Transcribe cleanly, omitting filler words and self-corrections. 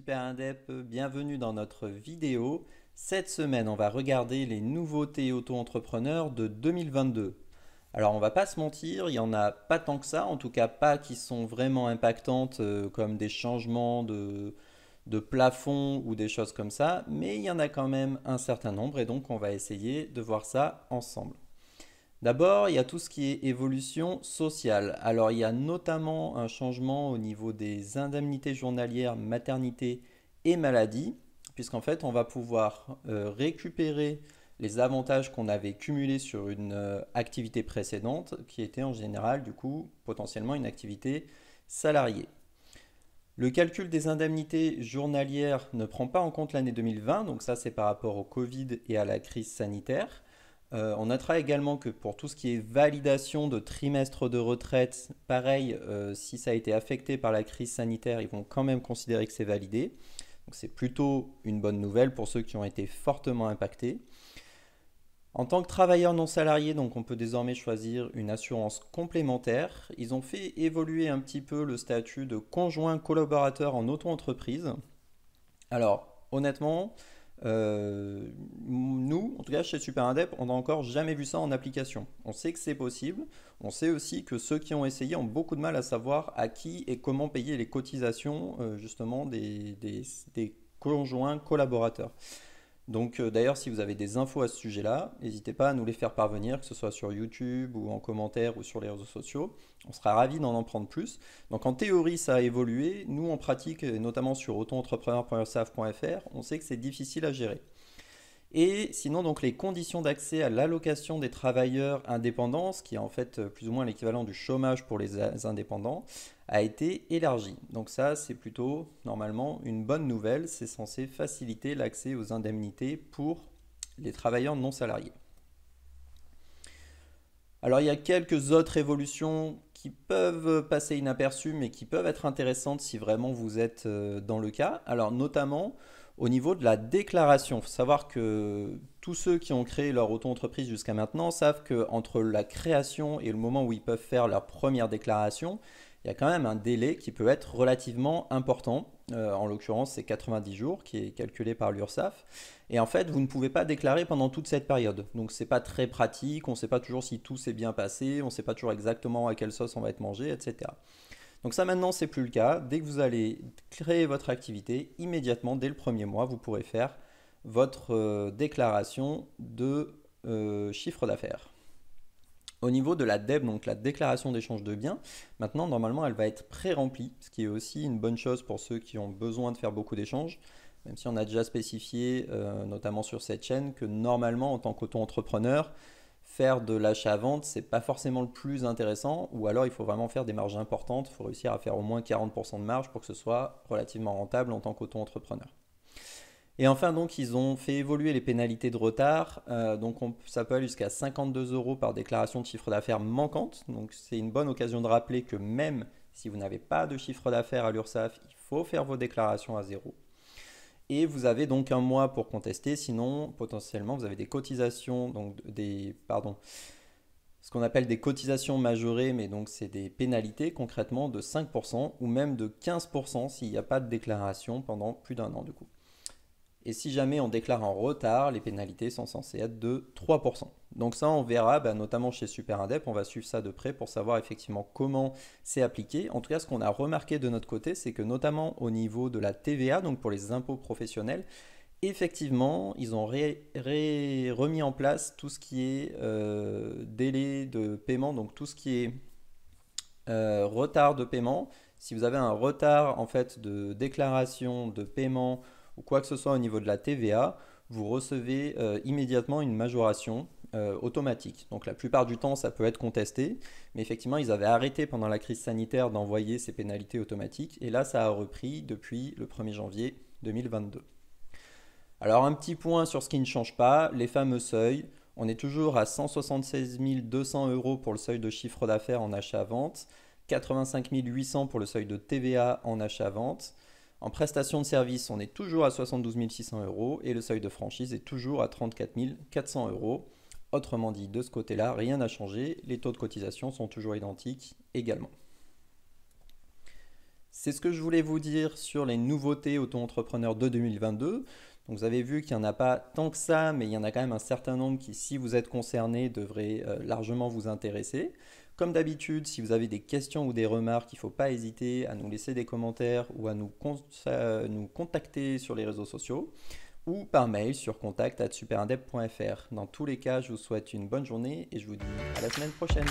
Super Indep, bienvenue dans notre vidéo. Cette semaine, on va regarder les nouveautés auto-entrepreneurs de 2022. Alors, on va pas se mentir, il y en a pas tant que ça, en tout cas pas qui sont vraiment impactantes comme des changements de plafond ou des choses comme ça, mais il y en a quand même un certain nombre et donc on va essayer de voir ça ensemble. D'abord, il y a tout ce qui est évolution sociale. Alors, il y a notamment un changement au niveau des indemnités journalières maternité et maladie, puisqu'en fait, on va pouvoir récupérer les avantages qu'on avait cumulés sur une activité précédente, qui était en général, du coup, potentiellement une activité salariée. Le calcul des indemnités journalières ne prend pas en compte l'année 2020, donc ça c'est par rapport au Covid et à la crise sanitaire. On notera également que pour tout ce qui est validation de trimestre de retraite, pareil, si ça a été affecté par la crise sanitaire, ils vont quand même considérer que c'est validé. Donc c'est plutôt une bonne nouvelle pour ceux qui ont été fortement impactés. En tant que travailleur non salarié, donc on peut désormais choisir une assurance complémentaire. Ils ont fait évoluer un petit peu le statut de conjoint collaborateur en auto-entreprise. Alors, honnêtement, nous, en tout cas chez Super Indep, on n'a encore jamais vu ça en application. On sait que c'est possible. On sait aussi que ceux qui ont essayé ont beaucoup de mal à savoir à qui et comment payer les cotisations justement des conjoints collaborateurs. Donc d'ailleurs, si vous avez des infos à ce sujet-là, n'hésitez pas à nous les faire parvenir, que ce soit sur YouTube ou en commentaire ou sur les réseaux sociaux. On sera ravis d'en prendre plus. Donc en théorie, ça a évolué. Nous, en pratique, et notamment sur autoentrepreneur.ursaf.fr, on sait que c'est difficile à gérer. Et sinon, donc les conditions d'accès à l'allocation des travailleurs indépendants, ce qui est en fait plus ou moins l'équivalent du chômage pour les indépendants, a été élargi. Donc ça, c'est plutôt normalement une bonne nouvelle. C'est censé faciliter l'accès aux indemnités pour les travailleurs non salariés. Alors il y a quelques autres évolutions qui peuvent passer inaperçues, mais qui peuvent être intéressantes si vraiment vous êtes dans le cas. Alors notamment au niveau de la déclaration. Il faut savoir que tous ceux qui ont créé leur auto-entreprise jusqu'à maintenant savent qu'entre la création et le moment où ils peuvent faire leur première déclaration, il y a quand même un délai qui peut être relativement important. En l'occurrence, c'est 90 jours qui est calculé par l'URSSAF. Et en fait, vous ne pouvez pas déclarer pendant toute cette période. Donc, c'est pas très pratique. On ne sait pas toujours si tout s'est bien passé. On ne sait pas toujours exactement à quelle sauce on va être mangé, etc. Donc ça maintenant, c'est plus le cas. Dès que vous allez créer votre activité, immédiatement, dès le premier mois, vous pourrez faire votre déclaration de chiffre d'affaires. Au niveau de la DEB, donc la déclaration d'échange de biens, maintenant normalement elle va être pré-remplie, ce qui est aussi une bonne chose pour ceux qui ont besoin de faire beaucoup d'échanges, même si on a déjà spécifié, notamment sur cette chaîne, que normalement en tant qu'auto-entrepreneur, faire de l'achat-vente, c'est pas forcément le plus intéressant, ou alors il faut vraiment faire des marges importantes, il faut réussir à faire au moins 40% de marge pour que ce soit relativement rentable en tant qu'auto-entrepreneur. Et enfin, donc, ils ont fait évoluer les pénalités de retard. Ça peut aller jusqu'à 52 euros par déclaration de chiffre d'affaires manquante. Donc, c'est une bonne occasion de rappeler que même si vous n'avez pas de chiffre d'affaires à l'URSSAF, il faut faire vos déclarations à zéro. Et vous avez donc un mois pour contester, sinon potentiellement vous avez des cotisations, ce qu'on appelle des cotisations majorées, mais donc c'est des pénalités concrètement de 5% ou même de 15% s'il n'y a pas de déclaration pendant plus d'un an du coup. Et si jamais on déclare en retard, les pénalités sont censées être de 3%. Donc ça, on verra, notamment chez Super Indep, on va suivre ça de près pour savoir effectivement comment c'est appliqué. En tout cas, ce qu'on a remarqué de notre côté, c'est que notamment au niveau de la TVA, donc pour les impôts professionnels, effectivement, ils ont remis en place tout ce qui est délai de paiement, donc tout ce qui est retard de paiement. Si vous avez un retard en fait de déclaration de paiement ou quoi que ce soit au niveau de la TVA, vous recevez immédiatement une majoration automatique. Donc la plupart du temps, ça peut être contesté, mais effectivement, ils avaient arrêté pendant la crise sanitaire d'envoyer ces pénalités automatiques, et là, ça a repris depuis le 1er janvier 2022. Alors un petit point sur ce qui ne change pas, les fameux seuils. On est toujours à 176 200 euros pour le seuil de chiffre d'affaires en achat-vente, 85 800 pour le seuil de TVA en achat-vente. En prestation de service, on est toujours à 72 600 euros et le seuil de franchise est toujours à 34 400 euros. Autrement dit, de ce côté-là, rien n'a changé. Les taux de cotisation sont toujours identiques également. C'est ce que je voulais vous dire sur les nouveautés auto-entrepreneurs de 2022. Donc vous avez vu qu'il n'y en a pas tant que ça, mais il y en a quand même un certain nombre qui, si vous êtes concerné, devraient largement vous intéresser. Comme d'habitude, si vous avez des questions ou des remarques, il ne faut pas hésiter à nous laisser des commentaires ou à nous contacter sur les réseaux sociaux ou par mail sur contact@superindep.fr. Dans tous les cas, je vous souhaite une bonne journée et je vous dis à la semaine prochaine.